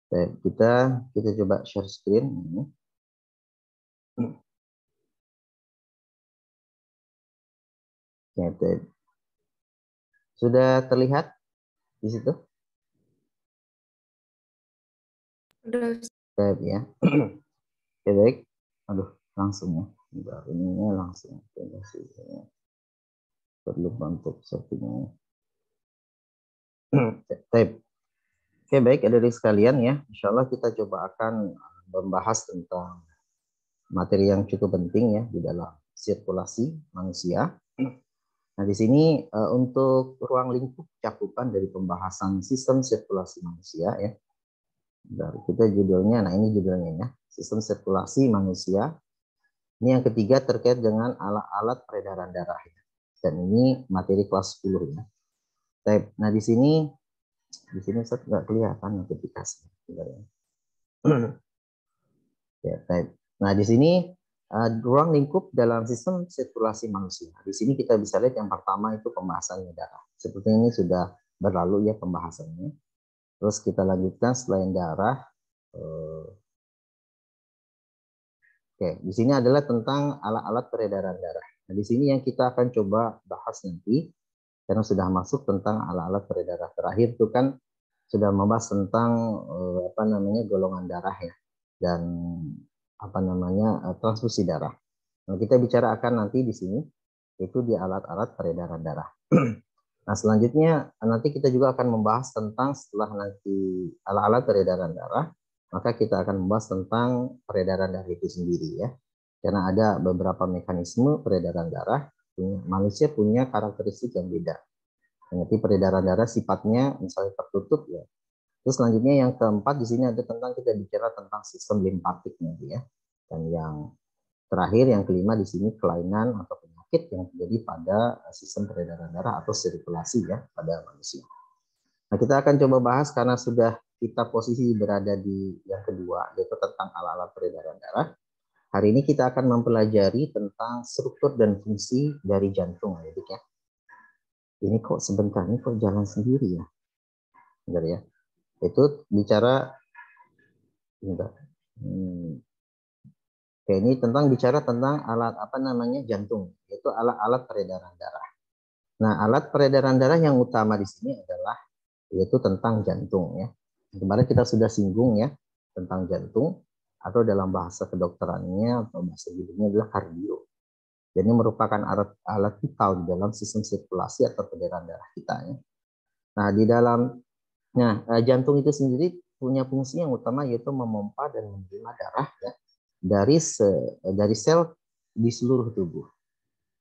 Baik, kita coba share screen ini. Ya, baik. Sudah terlihat di situ? Baik ya. Oke, baik. Aduh, langsung ya. Ini langsung. Perlu bantu settingnya. Baik. Oke, baik adik-adik sekalian ya. Insya Allah kita coba akan membahas tentang materi yang cukup penting ya di dalam sirkulasi manusia. Nah, di sini untuk ruang lingkup cakupan dari pembahasan sistem sirkulasi manusia ya. Dari kita judulnya, nah ini judulnya ya, sistem sirkulasi manusia. Ini yang ketiga terkait dengan alat-alat peredaran darah ya. Dan ini materi kelas 10 ya. Nah, di sini Ustaz nggak kelihatan notifikasi. Ya, nah, di sini ruang lingkup dalam sistem sirkulasi manusia. Di sini kita bisa lihat yang pertama itu pembahasannya darah. Seperti ini sudah berlalu ya pembahasannya. Terus kita lanjutkan selain darah. Oke, di sini adalah tentang alat-alat peredaran darah. Nah, di sini yang kita akan coba bahas nanti, karena sudah masuk tentang alat-alat peredaran terakhir itu kan sudah membahas tentang golongan darah ya dan transfusi darah. Nah, kita bicara akan nanti di sini itu di alat-alat peredaran darah. Nah, selanjutnya nanti kita juga akan membahas tentang setelah nanti alat-alat peredaran darah, maka kita akan membahas tentang peredaran darah itu sendiri ya. Karena ada beberapa mekanisme peredaran darah, manusia punya karakteristik yang beda. Nanti peredaran darah sifatnya misalnya tertutup ya. Terus selanjutnya yang keempat di sini ada tentang kita bicara tentang sistem limpatiknya ya. Dan yang terakhir yang kelima di sini kelainan atau penyakit yang terjadi pada sistem peredaran darah atau sirkulasi ya pada manusia. Nah, kita akan coba bahas karena sudah kita posisi berada di yang kedua yaitu tentang alat-alat peredaran darah. Hari ini kita akan mempelajari tentang struktur dan fungsi dari jantung ya. Ini kok sebentar ini kok jalan sendiri ya. Bentar ya. Itu bicara Oke, ini bicara tentang alat jantung, yaitu alat-alat peredaran darah. Nah, alat peredaran darah yang utama di sini adalah yaitu tentang jantung ya. Kemarin kita sudah singgung ya tentang jantung atau dalam bahasa kedokterannya atau bahasa biolognya adalah kardio. Jadi merupakan alat vital di dalam sistem sirkulasi atau peredaran darah kita ya. Nah, jantung itu sendiri punya fungsi yang utama yaitu memompa dan menerima darah ya dari sel di seluruh tubuh.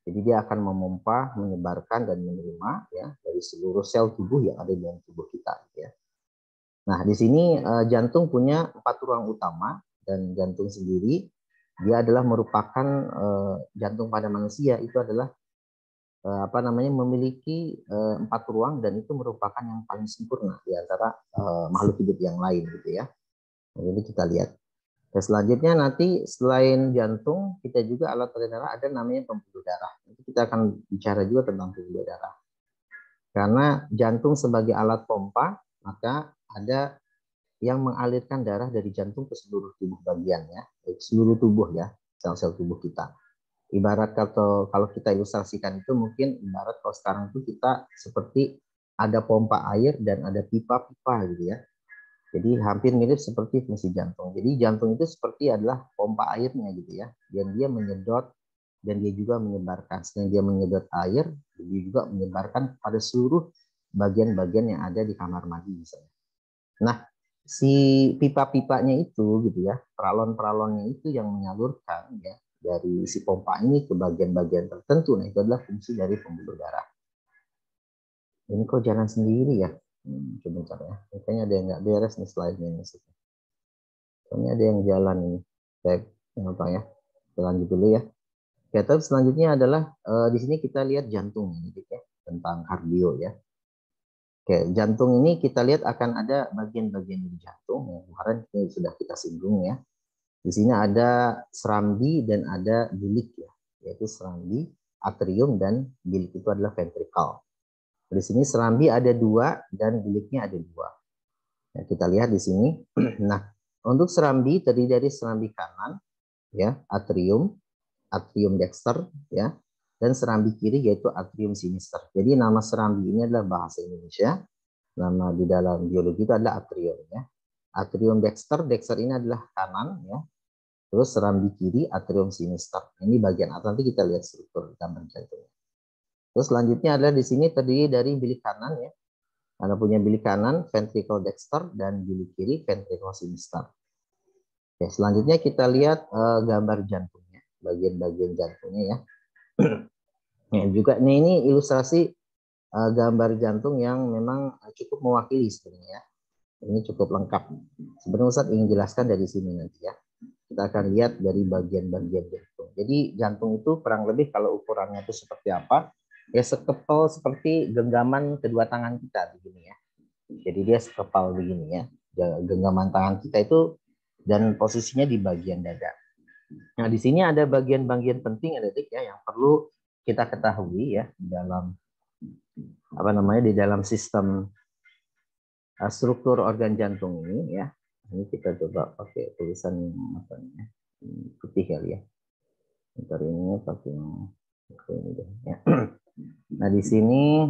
Jadi dia akan memompa, menyebarkan dan menerima ya dari seluruh sel tubuh yang ada di dalam tubuh kita ya. Nah, di sini jantung punya 4 ruang utama dan jantung sendiri dia adalah merupakan jantung pada manusia itu adalah memiliki 4 ruang dan itu merupakan yang paling sempurna di antara makhluk hidup yang lain gitu ya. Nah, jadi kita lihat. Dan selanjutnya nanti selain jantung, kita juga alat peredaran darah ada namanya pembuluh darah. Nanti kita akan bicara juga tentang pembuluh darah. Karena jantung sebagai alat pompa, maka ada yang mengalirkan darah dari jantung ke seluruh tubuh bagiannya, seluruh tubuh ya, sel-sel tubuh kita. Ibarat kalau kita ilustrasikan itu mungkin ibarat kalau sekarang itu kita seperti ada pompa air dan ada pipa-pipa gitu ya. Jadi hampir mirip seperti fungsi jantung. Jadi jantung itu seperti adalah pompa airnya gitu ya. Dan dia menyedot dan dia juga menyebarkan. Selain dia menyedot air, dia juga menyebarkan pada seluruh bagian-bagian yang ada di kamar mandi misalnya. Nah, si pipa-pipanya itu gitu ya, peralon-peralonnya itu yang menyalurkan ya dari si pompa ini ke bagian-bagian tertentu. Nah, itu adalah fungsi dari pembuluh darah. Ini kok jalan sendiri ya? Sebentar ya. Kayaknya ada yang nggak beres nih slide-nya ini. Soalnya ada yang jalan ini. Baik, apa ya? Kita lanjut dulu ya. Ya, terus selanjutnya adalah di sini kita lihat jantung ini ya, tentang kardio ya. Oke, jantung ini kita lihat akan ada bagian-bagian di jantung yang kemarin ini sudah kita singgung ya. Di sini ada serambi dan ada bilik ya, yaitu serambi, atrium dan bilik itu adalah ventricle. Di sini serambi ada 2 dan biliknya ada 2. Ya, kita lihat di sini. Nah, untuk serambi terdiri dari serambi kanan, ya, atrium, atrium dexter, ya, dan serambi kiri yaitu atrium sinister. Jadi nama serambi ini adalah bahasa Indonesia. Nama di dalam biologi itu adalah atrium, ya. Atrium dexter, dexter ini adalah kanan, ya. Terus serambi kiri atrium sinister. Ini bagian atas, nanti kita lihat struktur gambar jantungnya. Terus selanjutnya adalah di sini terdiri dari bilik kanan, ya. Anda punya bilik kanan ventricle dexter dan bilik kiri ventricle sinister. Oke, selanjutnya kita lihat gambar jantungnya, bagian-bagian jantungnya, ya. Ya, juga ini ilustrasi gambar jantung yang memang cukup mewakili sebenarnya. Ini cukup lengkap. Sebenarnya Ustadz ingin jelaskan dari sini nanti, ya. Kita akan lihat dari bagian-bagian jantung. Jadi jantung itu kurang lebih kalau ukurannya itu seperti apa? Ya sekepal seperti genggaman kedua tangan kita begini, ya. Jadi dia sekepal begini, ya. Genggaman tangan kita itu dan posisinya di bagian dada. Nah, di sini ada bagian-bagian penting adik ya yang perlu kita ketahui, ya, dalam di dalam sistem struktur organ jantung ini, ya. Ini kita coba pakai tulisan putih kali, ya. Ntar ini pakai ini deh, ya. Nah, di sini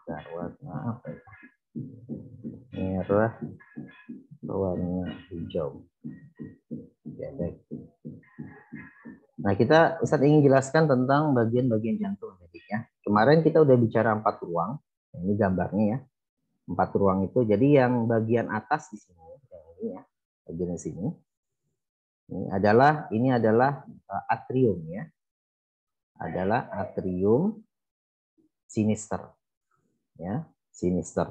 warna apa ya? Merah, warna hijau. Ya, baik. Nah, kita Ustadz ingin jelaskan tentang bagian-bagian jantung, ya. Kemarin kita udah bicara 4 ruang. Ini gambarnya, ya. 4 ruang itu. Jadi yang bagian atas di sini, yang ini, ya, bagian sini. Ini adalah atrium, ya. Adalah atrium sinister, ya, sinister.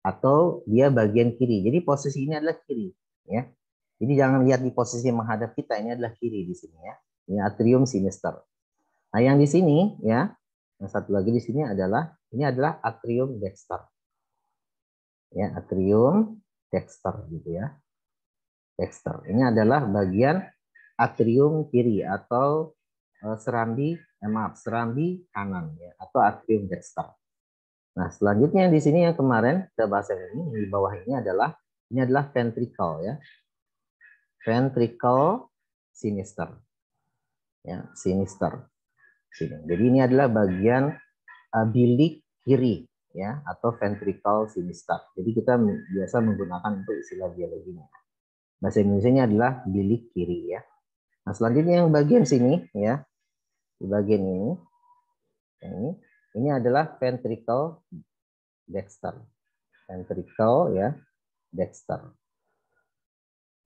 Atau dia bagian kiri. Jadi posisi ini adalah kiri, ya. Jadi jangan lihat di posisi menghadap kita, ini adalah kiri di sini, ya. Ini atrium sinister. Nah, yang di sini, ya, yang satu lagi di sini adalah atrium dexter. Ya, atrium dexter gitu, ya. Dexter. Ini adalah bagian atrium kiri atau serambi kanan, ya, atau atrium dexter. Nah, selanjutnya di sini yang kemarin kita bahas ini di bawah ini adalah ventricle, ya. Ventricle sinister. Ya, sinister. Sini. Jadi ini adalah bagian bilik kiri, ya, atau ventricle sinister. Jadi kita biasa menggunakan untuk istilah biologinya. Bahasa Indonesia adalah bilik kiri, ya. Nah, selanjutnya yang bagian sini, ya, di bagian ini adalah ventricle dexter. Ventricle, ya, dexter.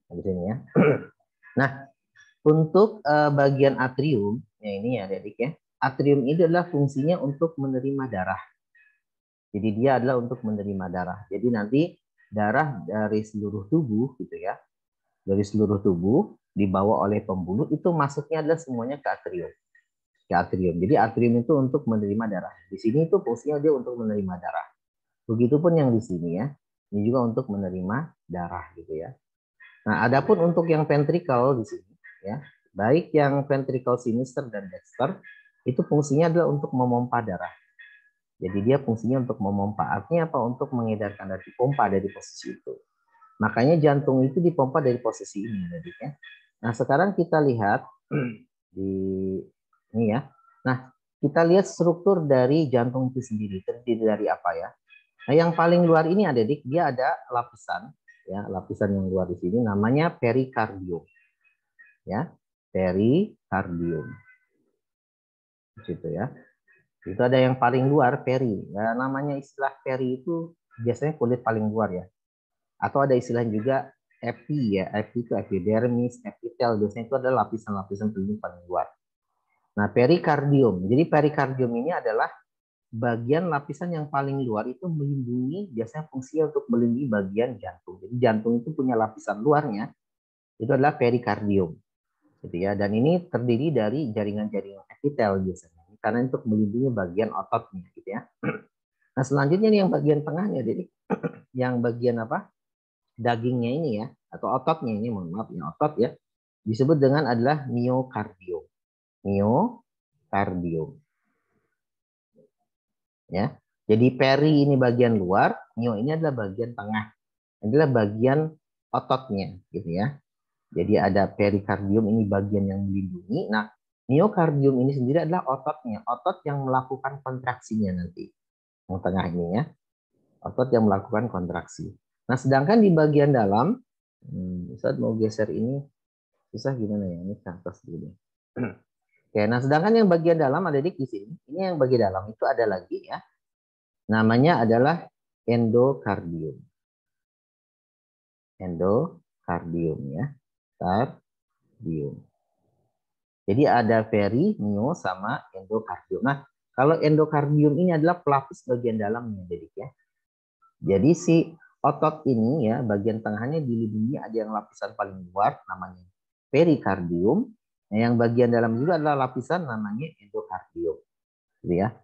Di sini, ya. Nah, untuk bagian atrium, ya ini ya adik, ya. Atrium ini adalah fungsinya untuk menerima darah. Jadi dia adalah untuk menerima darah. Jadi nanti darah dari seluruh tubuh gitu, ya. Dari seluruh tubuh dibawa oleh pembuluh itu masuknya adalah semuanya ke atrium. Ke atrium. Jadi atrium itu untuk menerima darah. Di sini itu fungsinya dia untuk menerima darah. Begitupun yang di sini, ya. Ini juga untuk menerima darah gitu, ya. Nah, adapun untuk yang ventricle di sini, ya, baik yang ventricle sinister dan dexter itu fungsinya adalah untuk memompa darah. Jadi dia fungsinya untuk memompa. Artinya apa? Untuk mengedarkan darah, dipompa dari posisi itu. Makanya jantung itu dipompa dari posisi ini, ya. Nah, sekarang kita lihat di ini, ya. Nah, kita lihat struktur dari jantung itu sendiri terdiri dari apa, ya? Nah, yang paling luar ini adik, dia ada lapisan, ya, lapisan yang luar di sini namanya perikardium, ya, perikardium, gitu, ya. Itu ada yang paling luar peri, ya, namanya istilah peri itu biasanya kulit paling luar, ya, atau ada istilah juga epi, ya, epi itu epidermis, epitel, biasanya itu adalah lapisan-lapisan pelindung paling luar. Nah, perikardium, jadi perikardium ini adalah bagian lapisan yang paling luar itu melindungi, biasanya fungsinya untuk melindungi bagian jantung. Jadi jantung itu punya lapisan luarnya, itu adalah perikardium, gitu, ya. Dan ini terdiri dari jaringan-jaringan epitel biasanya, karena untuk melindungi bagian ototnya, gitu, ya. Nah, selanjutnya yang bagian tengahnya, jadi yang bagian apa? Dagingnya ini, ya, atau ototnya ini, mohon maaf, ya, otot, ya, disebut dengan adalah miokardium. Miokardium. Ya. Jadi peri ini bagian luar, mio ini adalah bagian tengah. Ini adalah bagian ototnya, gitu ya. Jadi ada perikardium ini bagian yang melindungi. Nah, miokardium ini sendiri adalah ototnya, otot yang melakukan kontraksinya nanti. Yang tengah ini ya, otot yang melakukan kontraksi. Nah, sedangkan di bagian dalam, Ustaz mau geser ini, susah gimana ya? Ini ke atas dulu. Oke, nah sedangkan yang bagian dalam ada di sini. Ini yang bagian dalam itu ada lagi ya. Namanya adalah endokardium. Endokardium ya. Kardium. Jadi ada peri, mio, sama endokardium. Nah, kalau endokardium ini adalah pelapis bagian dalamnya, jadi ya. Jadi si otot ini ya, bagian tengahnya dilindungi ada yang lapisan paling luar, namanya perikardium. Nah, yang bagian dalam juga adalah lapisan namanya endokardium, gitu ya.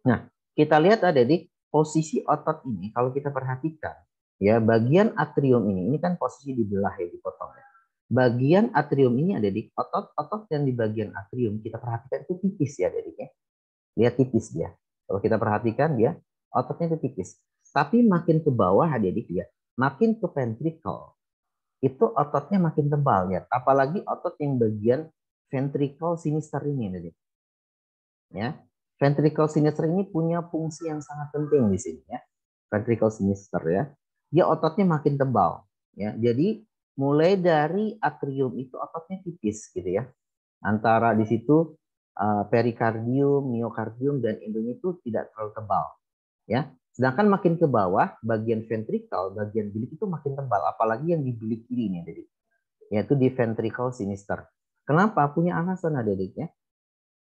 Nah, kita lihat ada di posisi otot ini, kalau kita perhatikan, ya bagian atrium ini kan posisi dibelah ya, dipotong ya. Bagian atrium ini ada di otot yang di bagian atrium kita perhatikan itu tipis ya, jadi ya. Lihat tipis dia. Kalau kita perhatikan dia ototnya itu tipis. Tapi makin ke bawah adik ya, makin ke ventricle itu ototnya makin tebal ya. Apalagi otot yang bagian ventricle sinister ini adik. Ya, ventricle sinister ini punya fungsi yang sangat penting di sini ya. Ventricle sinister ya, dia ototnya makin tebal ya. Jadi mulai dari atrium itu ototnya tipis gitu ya. Antara di situ perikardium, miokardium dan endonya itu tidak terlalu tebal ya. Sedangkan makin ke bawah bagian ventricle, bagian bilik itu makin tebal, apalagi yang di bilik kiri ini adik. Yaitu di ventricle sinister. Kenapa? Punya alasan adik ya.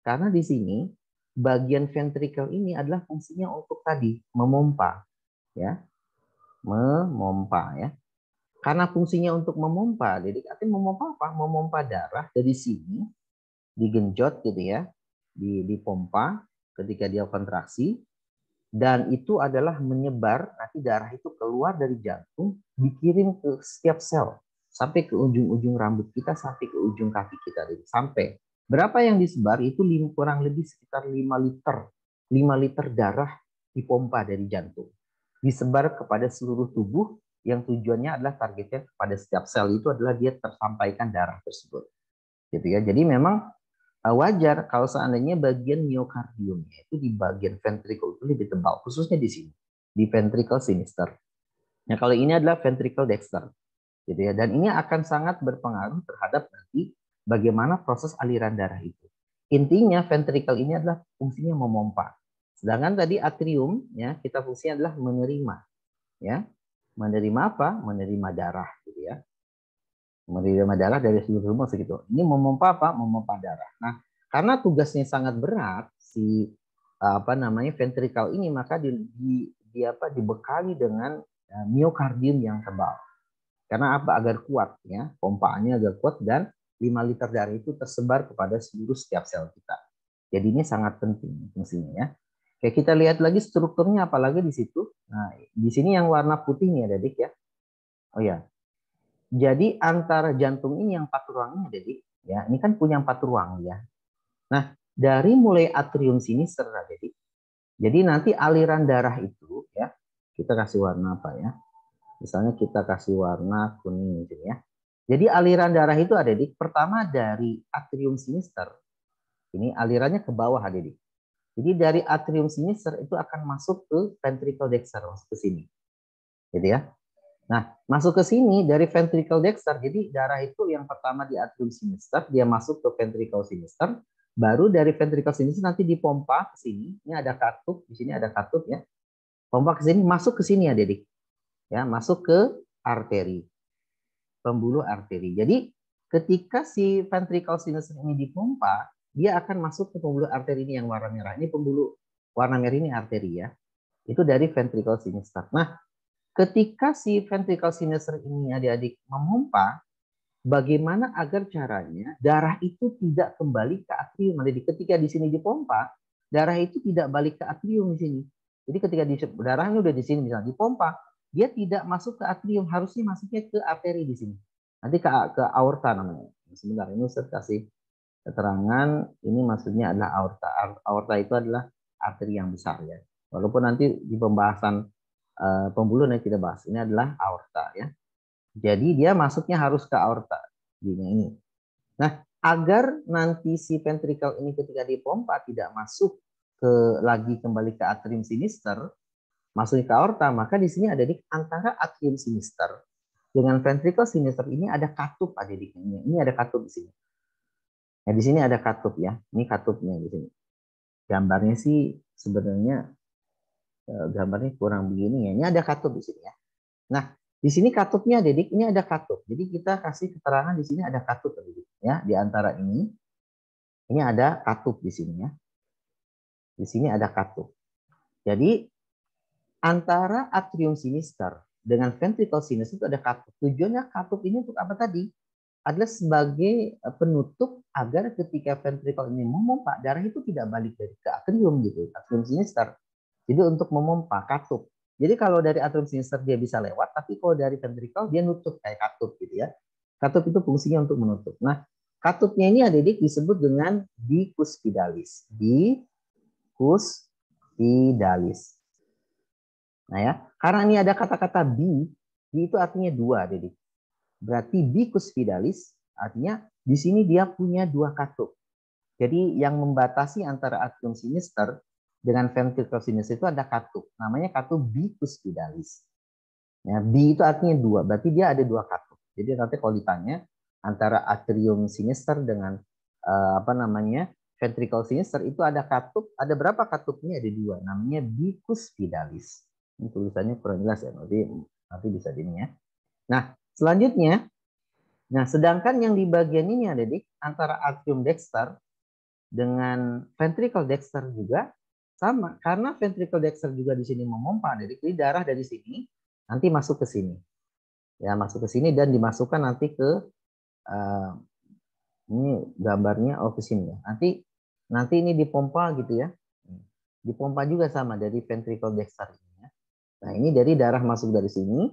Karena di sini bagian ventricle ini adalah fungsinya untuk tadi memompa ya. Memompa ya. Karena fungsinya untuk memompa, jadi artinya memompa apa? Memompa darah dari sini digenjot gitu ya, dipompa ketika dia kontraksi, dan itu adalah menyebar, nanti darah itu keluar dari jantung, dikirim ke setiap sel, sampai ke ujung-ujung rambut kita, sampai ke ujung kaki kita. Sampai berapa yang disebar itu kurang lebih sekitar 5 liter. 5 liter darah dipompa dari jantung. Disebar kepada seluruh tubuh yang tujuannya adalah targetnya kepada setiap sel itu adalah dia tersampaikan darah tersebut. Gitu ya. Jadi memang wajar kalau seandainya bagian miokardiumnya itu di bagian ventricle itu lebih tebal, khususnya di sini, di ventricle sinister. Nah, kalau ini adalah ventricle dexter, gitu ya. Dan ini akan sangat berpengaruh terhadap nanti bagaimana proses aliran darah itu. Intinya ventricle ini adalah fungsinya memompa. Sedangkan tadi atrium ya, kita fungsinya adalah menerima ya. Menerima apa? Menerima darah gitu ya. Menerima darah dari seluruh tubuh segitu. Ini memompa apa? Memompa darah. Nah, karena tugasnya sangat berat si apa namanya ventricle ini, maka dibekali dengan miokardium yang tebal. Karena apa? Agar kuat ya, pompaannya agar kuat dan 5 liter darah itu tersebar kepada seluruh setiap sel kita. Jadi ini sangat penting fungsinya ya. Oke, kita lihat lagi strukturnya apalagi di situ. Nah, di sini yang warna putih nih ada dik ya. Oh ya. Jadi antara jantung ini yang 4 ruang ini ada dik ya. Ini kan punya 4 ruang ya. Nah, dari mulai atrium sinister ada dik. Jadi nanti aliran darah itu ya, kita kasih warna apa ya? Misalnya kita kasih warna kuning gitu ya. Jadi aliran darah itu ada di pertama dari atrium sinister. Ini alirannya ke bawah ada di. Jadi dari atrium sinister itu akan masuk ke ventricle dexter, masuk ke sini. Gitu ya. Nah, masuk ke sini dari ventricle dexter. Jadi darah itu yang pertama di atrium sinister, dia masuk ke ventricle sinister, baru dari ventricle sinister nanti dipompa ke sini. Ini ada katup, di sini ada katup ya. Pompa ke sini, masuk ke sini ya, Dedik. Ya, masuk ke arteri. Pembuluh arteri. Jadi ketika si ventricle sinus ini dipompa, dia akan masuk ke pembuluh arteri ini yang warna merah. Ini pembuluh warna merah ini arteri ya. Itu dari ventricle sinister. Nah, ketika si ventricle sinister ini adik-adik memompa, bagaimana agar caranya darah itu tidak kembali ke atrium? Jadi ketika di sini dipompa, darah itu tidak balik ke atrium di sini. Jadi ketika darahnya udah di sini misalnya dipompa, dia tidak masuk ke atrium, harusnya masuknya ke arteri di sini. Nanti ke aorta namanya. Sebentar, ini Ustaz kasih keterangan, ini maksudnya adalah aorta. Aorta itu adalah arteri yang besar ya. Walaupun nanti di pembahasan pembuluh yang kita bahas ini adalah aorta ya. Jadi dia masuknya harus ke aorta ini. Nah, agar nanti si ventricle ini ketika dipompa tidak masuk lagi kembali ke atrium sinister, masuk ke aorta, maka di sini ada di antara atrium sinister dengan ventricle sinister ini ada katup adiknya. Ini ada katup di sini. Nah, di sini ada katup ya. Ini katupnya di sini. Gambarnya sih sebenarnya gambarnya kurang begini ya. Ini ada katup di sini ya. Nah, di sini katupnya Dedik, ini ada katup. Jadi kita kasih keterangan di sini ada katup Dedik ya, di antara ini. Ini ada katup di sini ya. Di sini ada katup. Jadi antara atrium sinister dengan ventricle sinus itu ada katup. Tujuannya katup ini untuk apa tadi? Adalah sebagai penutup agar ketika ventricle ini memompa, darah itu tidak balik dari ke atrium gitu, atrium sinister. Jadi untuk memompa katup. Jadi kalau dari atrium sinister dia bisa lewat, tapi kalau dari ventricle dia nutup kayak katup gitu ya. Katup itu fungsinya untuk menutup. Nah, katupnya ini adik disebut dengan bicuspidalis. Bicuspidalis. Nah ya, karena ini ada kata-kata bi itu artinya dua, adik. Berarti bicuspidalis artinya di sini dia punya dua katup. Jadi yang membatasi antara atrium sinister dengan ventricle sinus itu ada katup. Namanya katup bicuspidalis. Ya, bi itu artinya dua, berarti dia ada dua katup. Jadi nanti kalau ditanya antara atrium sinister dengan ventricle sinister itu ada katup, ada berapa katupnya? Ada dua, namanya bicuspidalis. Ini tulisannya kurang jelas ya, nanti bisa di ini ya. Nah, selanjutnya, sedangkan yang di bagian ini ada di antara atrium dexter dengan ventricle dexter juga sama, karena ventricle dexter juga di sini memompa, jadi darah dari sini nanti masuk ke sini, ya masuk ke sini dan dimasukkan nanti ke ini gambarnya ke sini ya. Nanti ini dipompa gitu ya, dipompa juga sama dari ventricle dexter ini ya. Nah ini dari darah masuk dari sini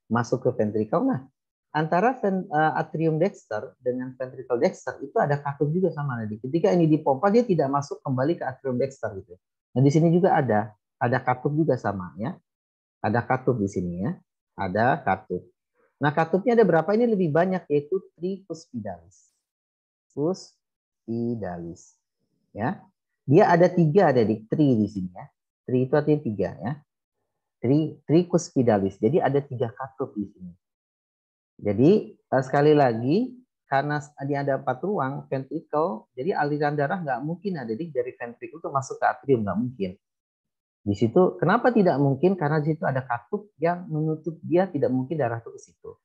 masuk ke ventricle. Nah antara atrium dexter dengan ventricle dexter itu ada katup juga sama. Jadi ketika ini dipompa dia tidak masuk kembali ke atrium dexter gitu. Nah di sini juga ada katup juga sama ya. Ada katup di sini ya. Ada katup. Nah katupnya ada berapa? Ini lebih banyak yaitu tricuspidalis. Cuspidalis. Ya. Dia ada tiga, ada di tri di sini ya. Tri itu artinya tiga ya. Tricuspidalis. Jadi ada tiga katup di sini. Jadi sekali lagi karena dia ada 4 ruang ventricle, jadi aliran darah nggak mungkin ada dari ventricle itu masuk ke atrium, nggak mungkin. Di situ kenapa tidak mungkin? Karena di situ ada katup yang menutup dia, tidak mungkin darah itu ke situ.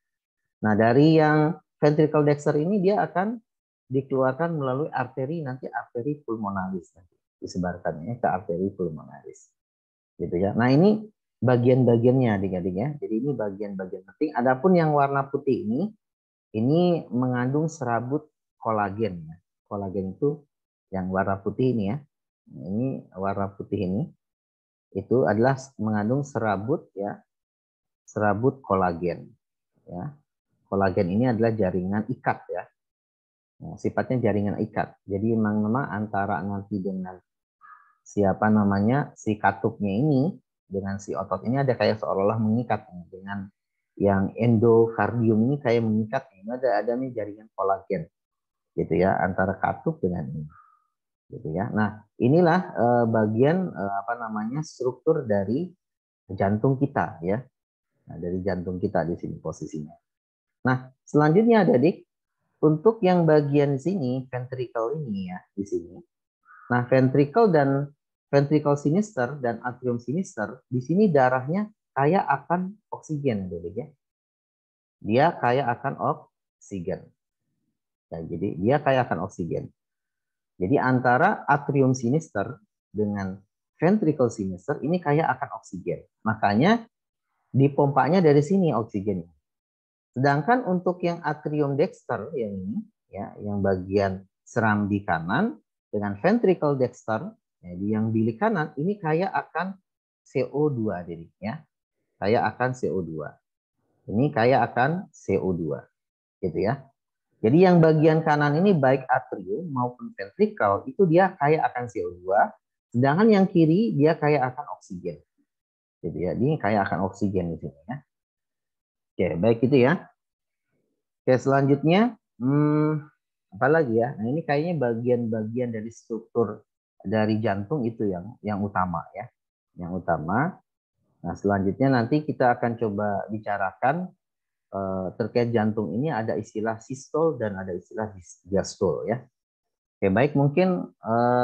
Nah dari yang ventricle dexter ini dia akan dikeluarkan melalui arteri, nanti arteri pulmonalis nanti disebarkannya ke arteri pulmonalis, gitu ya. Nah ini bagian-bagiannya adik-adik ya. Jadi ini bagian-bagian penting. Adapun yang warna putih ini mengandung serabut kolagen ya. Kolagen itu yang warna putih ini ya. Ini warna putih ini itu adalah mengandung serabut ya. Serabut kolagen ya. Kolagen ini adalah jaringan ikat ya. Nah, sifatnya jaringan ikat. Jadi memang antara nanti dengan siapa namanya si katupnya ini dengan si otot ini ada kayak seolah-olah mengikat dengan yang endokardium ini kayak mengikat. Ini ada nih jaringan kolagen gitu ya antara katup dengan ini gitu ya. Nah inilah bagian struktur dari jantung kita ya. Nah, dari jantung kita di sini posisinya. Nah selanjutnya ada dik untuk yang bagian sini ventricle ini ya di sini. Nah ventricle dan ventricle sinister dan atrium sinister di sini darahnya kaya akan oksigen ya. Dia kaya akan oksigen. Nah, jadi dia kaya akan oksigen. Jadi antara atrium sinister dengan ventricle sinister ini kaya akan oksigen. Makanya dipompanya dari sini oksigen. Sedangkan untuk yang atrium dexter yang ini ya, yang bagian serambi kanan dengan ventricle dexter, jadi yang bilik kanan ini kaya akan CO2 jadi ya. Kaya akan CO2. Ini kaya akan CO2. Gitu ya. Jadi yang bagian kanan ini baik atrium maupun ventricle itu dia kaya akan CO2, Sedangkan yang kiri dia kaya akan oksigen. Jadi ya, dia kaya akan oksigen di sini ya. Oke, baik itu ya. Oke, selanjutnya, apa lagi ya? Nah, ini kayaknya bagian-bagian dari struktur dari jantung itu yang utama ya, yang utama. Nah, selanjutnya nanti kita akan coba bicarakan terkait jantung ini ada istilah sistol dan ada istilah diastol ya. Oke, baik mungkin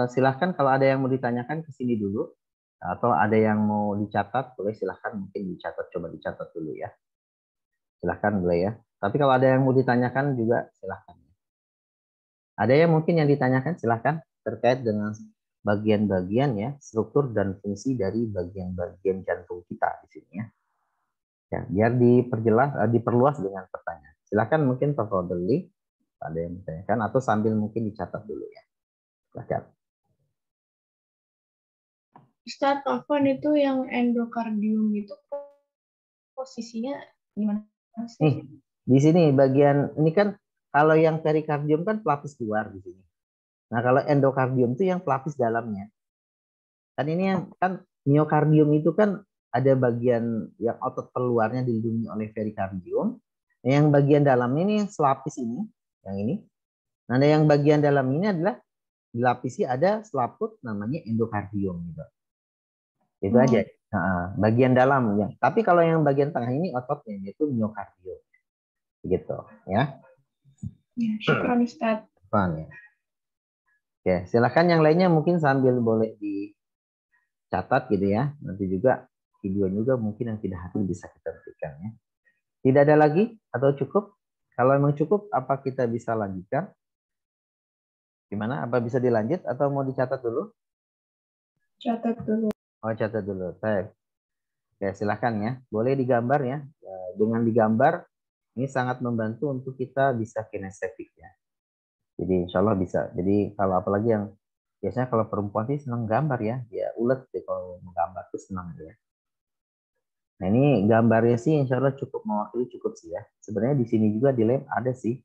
silahkan kalau ada yang mau ditanyakan ke sini dulu atau ada yang mau dicatat boleh silahkan mungkin dicatat coba dicatat dulu ya. Silahkan boleh ya. Tapi kalau ada yang mau ditanyakan juga silahkan. Ada yang mungkin yang ditanyakan silahkan terkait dengan bagian-bagian ya struktur dan fungsi dari bagian-bagian jantung kita di sini ya. Ya, biar diperjelas, diperluas dengan pertanyaan. Silahkan mungkin tafadhali ada yang ditanyakan atau sambil mungkin dicatat dulu ya. Silahkan. Ustadz, Afwan itu yang endokardium itu posisinya gimana sih? Nih, di sini bagian ini kan kalau yang perikardium kan pelapis luar di sini. Nah, kalau endokardium itu yang pelapis dalamnya. Kan ini yang kan miokardium itu kan ada bagian yang otot peluarnya dilindungi oleh perikardium. Nah, yang bagian dalam ini yang selapis ini, yang ini. Nah, yang bagian dalam ini adalah dilapisi ada selaput namanya endokardium gitu. Itu aja. Nah, bagian dalam ya. Tapi kalau yang bagian tengah ini ototnya yaitu miokardium. Gitu ya. Ya, syukran Ustadz. Paham ya. Oke, silakan yang lainnya mungkin sambil boleh dicatat gitu ya. Nanti juga video juga mungkin yang tidak hadir bisa kita berikan ya. Tidak ada lagi atau cukup? Kalau memang cukup, apa kita bisa lanjutkan? Gimana? Apa bisa dilanjut atau mau dicatat dulu? Catat dulu. Oh, catat dulu. Baik. Oke, silakan ya. Boleh digambar ya. Dengan digambar, ini sangat membantu untuk kita bisa kinestetik ya. Jadi insya Allah bisa. Jadi kalau apalagi yang biasanya kalau perempuan sih senang gambar ya. Dia ulet deh kalau menggambar tuh senang ya. Nah ini gambarnya sih insya Allah cukup mewakili cukup sih ya. Sebenarnya di sini juga di lab ada sih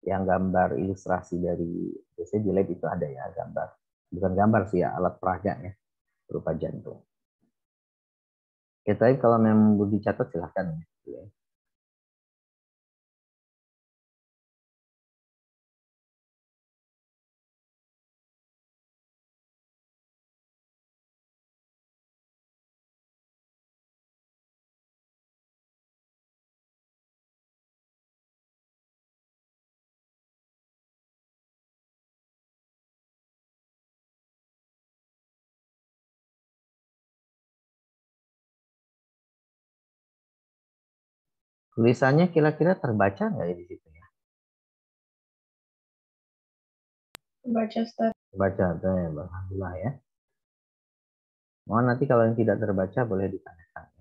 yang gambar ilustrasi dari biasanya di lab itu ada ya gambar. Bukan gambar sih ya alat peraga ya berupa jantung. Oke, tapi kalau memang mau dicatat silahkan ya. Tulisannya kira-kira terbaca nggak ya di situ ya? Baca Ustadz. Terbaca, ya, alhamdulillah ya. Mohon nanti kalau yang tidak terbaca boleh ditanyakan.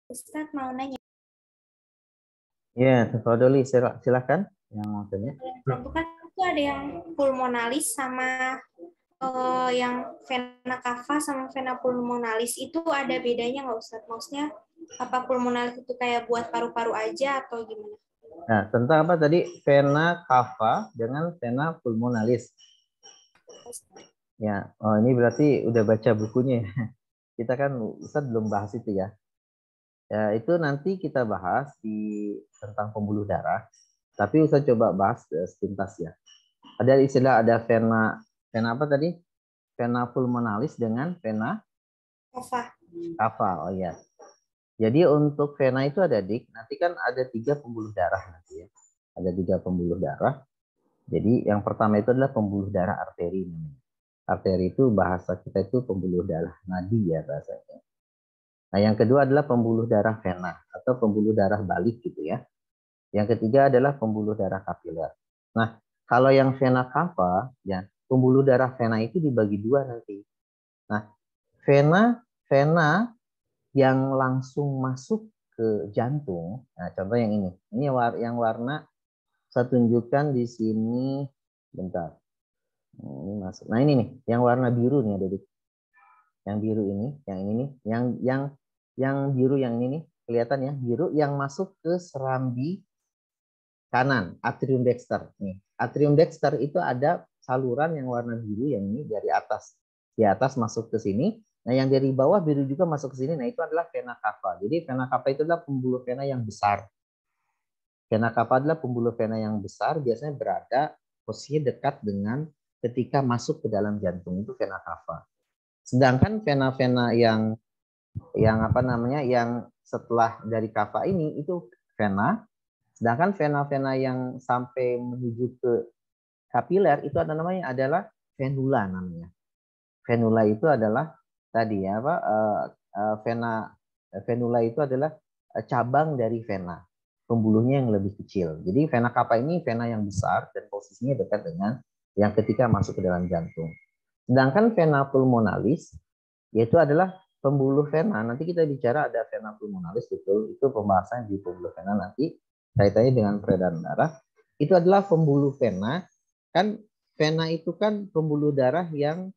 Ustadz mau nanya. Ya, Tafadholi, silakan yang mau tanya. Itu kan itu ada yang pulmonalis sama yang vena cava sama vena pulmonalis itu ada bedanya nggak Ustadz? Maksudnya apa pulmonalis itu kayak buat paru-paru aja atau gimana? Nah, tentang apa tadi? Vena cava dengan vena pulmonalis. Ya, oh ini berarti udah baca bukunya. Kita kan Ustaz belum bahas itu ya. Ya, itu nanti kita bahas di tentang pembuluh darah. Tapi Ustaz coba bahas sepintas ya. Ada istilah ada vena apa tadi? Vena pulmonalis dengan vena cava. Oh iya. Jadi untuk vena itu ada dik. Nanti kan ada 3 pembuluh darah nanti ya. Ada 3 pembuluh darah. Jadi yang pertama itu adalah pembuluh darah arteri namanya. Arteri itu bahasa kita itu pembuluh darah nadi ya bahasanya. Nah, yang kedua adalah pembuluh darah vena atau pembuluh darah balik gitu ya. Yang ketiga adalah pembuluh darah kapiler. Nah, kalau yang vena cava ya, pembuluh darah vena itu dibagi 2 nanti. Nah, vena yang langsung masuk ke jantung. Nah, contoh yang ini. Ini yang warna saya tunjukkan di sini bentar. Ini masuk. Nah, ini nih, yang warna biru nih ada di yang biru ini, yang ini nih, yang biru yang ini nih, kelihatan ya, biru yang masuk ke serambi kanan, atrium dexter. Nih, atrium dexter itu ada saluran yang warna biru yang ini dari atas. Di atas masuk ke sini. Nah, yang dari bawah biru juga masuk ke sini. Nah, itu adalah vena cava. Jadi, vena cava itu adalah pembuluh vena yang besar. Vena cava adalah pembuluh vena yang besar, biasanya berada posisinya dekat dengan ketika masuk ke dalam jantung itu vena cava. Sedangkan vena-vena yang apa namanya yang setelah dari cava ini itu vena. Sedangkan vena-vena yang sampai menuju ke kapiler itu ada namanya adalah venula namanya. Venula itu adalah tadi ya apa vena venula itu adalah cabang dari vena, pembuluhnya yang lebih kecil. Jadi vena cava ini vena yang besar dan posisinya dekat dengan yang ketika masuk ke dalam jantung. Sedangkan vena pulmonalis yaitu adalah pembuluh vena. Nanti kita bicara ada vena pulmonalis betul, itu pembahasan di pembuluh vena nanti kaitannya dengan peredaran darah. Itu adalah pembuluh vena. Kan vena itu kan pembuluh darah yang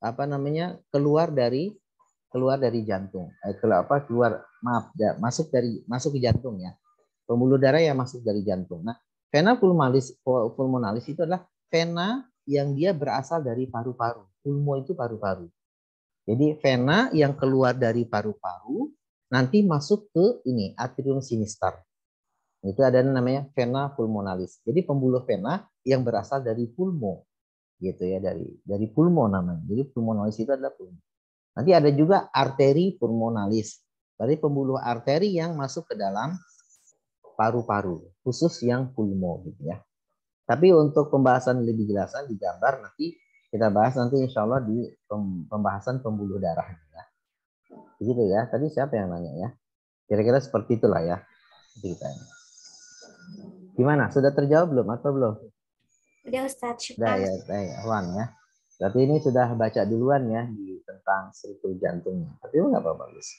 apa namanya keluar dari jantung. Masuk ke jantung ya. Pembuluh darah yang masuk dari jantung. Nah, vena pulmonalis itu adalah vena yang dia berasal dari paru-paru. Pulmo itu paru-paru. Jadi vena yang keluar dari paru-paru nanti masuk ke ini atrium sinister. Itu ada namanya vena pulmonalis. Jadi pembuluh vena yang berasal dari pulmo gitu ya dari pulmo namanya. Jadi pulmonalis itu adalah pulmo. Nanti ada juga arteri pulmonalis. Berarti pembuluh arteri yang masuk ke dalam paru-paru, khusus yang pulmo gitu ya. Tapi untuk pembahasan lebih jelasan di gambar nanti kita bahas nanti insya Allah di pembahasan pembuluh darah. Ya. Begitu ya. Tadi siapa yang nanya ya? Kira-kira seperti itulah ya. Ceritanya. Gimana? Sudah terjawab belum atau belum? Udah Ustadz, Sudah ya, Wan ya. Berarti ini sudah baca duluan ya di tentang struktur jantungnya. Tapi nggak apa-apa bagus.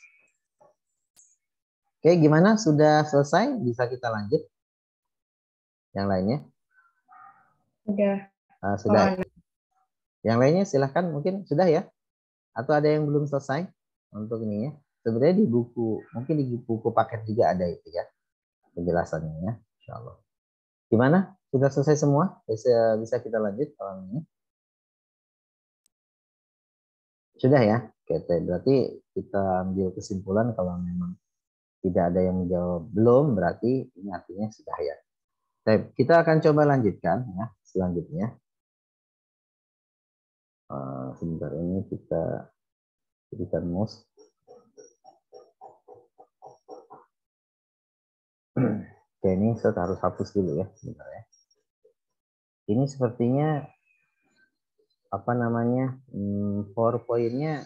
Oke, gimana? Sudah selesai? Bisa kita lanjut? Yang lainnya? Udah. Sudah. Yang lainnya silahkan mungkin sudah ya? Atau ada yang belum selesai untuk ini ya? Sebenarnya di buku, mungkin di buku paket juga ada itu ya penjelasannya ya, insya Allah. Gimana? Sudah selesai semua? Bisa kita lanjut kalau ini? Sudah ya? Oke, berarti kita ambil kesimpulan kalau memang tidak ada yang menjawab belum, berarti ini artinya sudah ya. Kita akan coba lanjutkan ya selanjutnya. Sebentar ini kita berikan mouse. Oke, ini saya harus hapus dulu ya sebentar ya. Ini sepertinya apa namanya PowerPoint-nya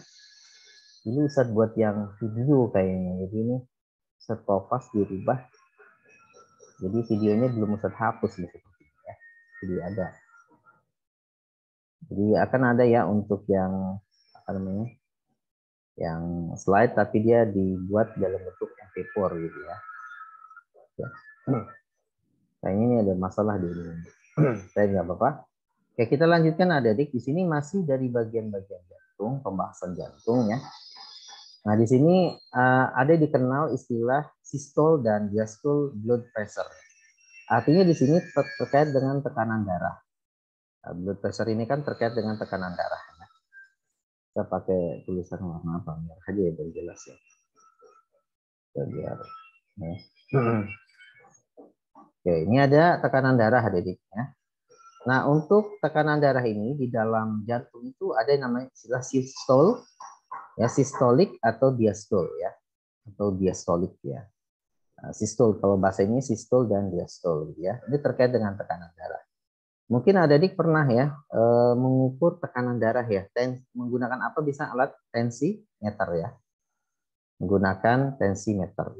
ini Ustadz buat yang video kayaknya. Jadi ini Ustadz Tofas dirubah. Jadi videonya belum Ustadz hapus nih sepertinya ya. Jadi ada. Jadi akan ada ya untuk yang apa namanya? Yang slide tapi dia dibuat dalam bentuk yang vapor gitu ya. Kayaknya ini ada masalah di ini. Saya nggak apa-apa. Oke, kita lanjutkan adik-adik. Di sini masih dari bagian-bagian jantung, pembahasan jantung ya. Nah, di sini ada dikenal istilah systole dan diastole blood pressure. Artinya di sini terkait dengan tekanan darah. Blood pressure ini kan terkait dengan tekanan darah. Ya. Kita pakai tulisan warna apa biar aja ya biar jelas ya. Biar. Ya. Oke, ini ada tekanan darah adik-adik ya. Nah, untuk tekanan darah ini di dalam jantung itu ada yang namanya istilah sistole, ya sistolik atau diastole ya, atau diastolik ya. Nah, sistole kalau bahasa ini sistole dan diastole ya. Ini terkait dengan tekanan darah. Mungkin adik-adik pernah ya mengukur tekanan darah ya, menggunakan apa bisa alat tensimeter ya, menggunakan tensimeter.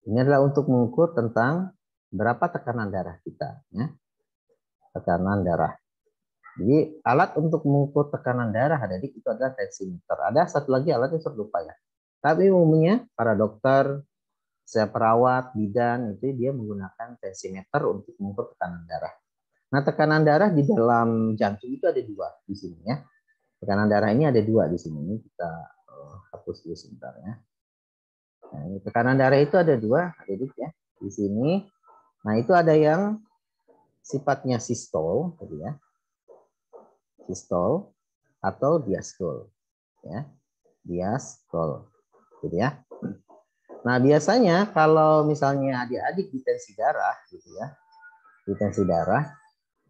Ini adalah untuk mengukur tentang berapa tekanan darah kita ya. Tekanan darah. Jadi alat untuk mengukur tekanan darah adik itu adalah tensimeter. Ada satu lagi alatnya saya lupa ya. Tapi umumnya para dokter, saya perawat, bidan itu dia menggunakan tensimeter untuk mengukur tekanan darah. Nah, tekanan darah di dalam jantung itu ada dua di sini ya. Tekanan darah ini ada dua di sini. Ini kita hapus dulu sebentar ya. Nah, ini tekanan darah itu ada dua adik ya di sini. Nah, itu ada yang sifatnya sistole, gitu ya. Sistole atau diastole ya, diastole gitu ya. Nah, biasanya kalau misalnya adik-adik di tensi darah gitu ya, di tensi darah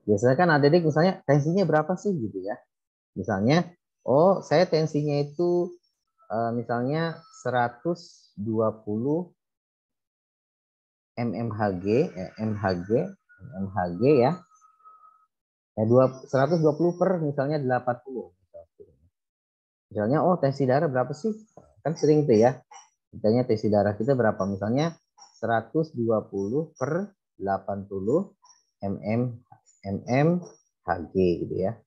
biasanya kan adik-adik misalnya tensinya berapa sih gitu ya, misalnya oh saya tensinya itu misalnya 120 mmHg mmHg ya, 120 per misalnya 80. Misalnya, oh tensi darah berapa sih? Kan sering tuh ya. Misalnya tensi darah kita berapa? Misalnya 120 per 80 mmHg gitu ya.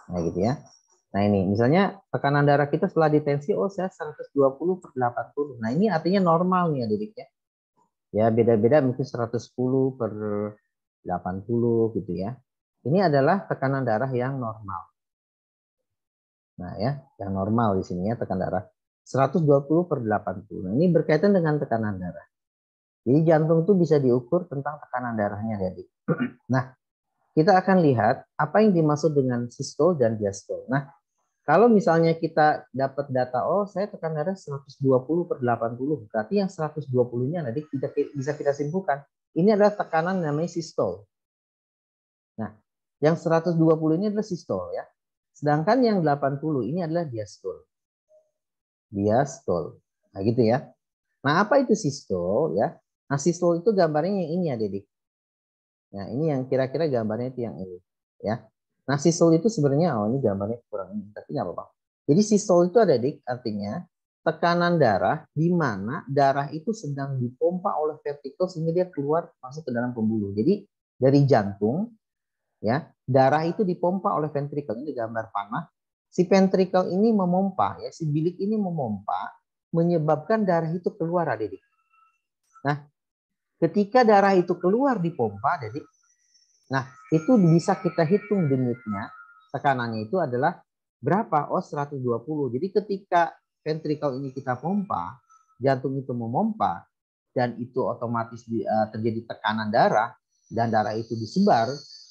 Nah gitu ya. Nah ini misalnya tekanan darah kita setelah ditensi, oh saya 120 per 80. Nah ini artinya normal nih adik ya. Ya beda-beda mungkin 110 per 80 gitu ya. Ini adalah tekanan darah yang normal. Nah ya, yang normal di sini ya tekanan darah 120 per 80. Nah, ini berkaitan dengan tekanan darah. Jadi jantung itu bisa diukur tentang tekanan darahnya, adik. Nah, kita akan lihat apa yang dimaksud dengan sistole dan diastole. Nah, kalau misalnya kita dapat data, oh saya tekanan darah 120 per 80, berarti yang 120-nya adik bisa kita simpulkan. Ini adalah tekanan namanya sistole. Nah, yang 120 ini adalah sistole ya. Sedangkan yang 80 ini adalah diastole. Diastole. Nah, gitu ya. Nah, apa itu sistole ya? Nah, sistole itu gambarnya yang ini ya, Dedik. Nah, ini yang kira-kira gambarnya itu yang ini, ya. Nah, sistole itu sebenarnya ini gambarnya kurang ini, tapi nggak apa-apa. Jadi sistole itu ada, Dedik, artinya tekanan darah di mana darah itu sedang dipompa oleh vertikal sehingga dia keluar masuk ke dalam pembuluh. Jadi dari jantung ya, darah itu dipompa oleh ventrikel. Ini gambar panah. Si ventrikel ini memompa ya, si bilik ini memompa menyebabkan darah itu keluar, adik. Nah, ketika darah itu keluar di pompa, adik, nah itu bisa kita hitung denyutnya, tekanannya itu adalah berapa? Oh 120. Jadi ketika ventrikel ini kita pompa, jantung itu memompa, dan itu otomatis terjadi tekanan darah, dan darah itu disebar,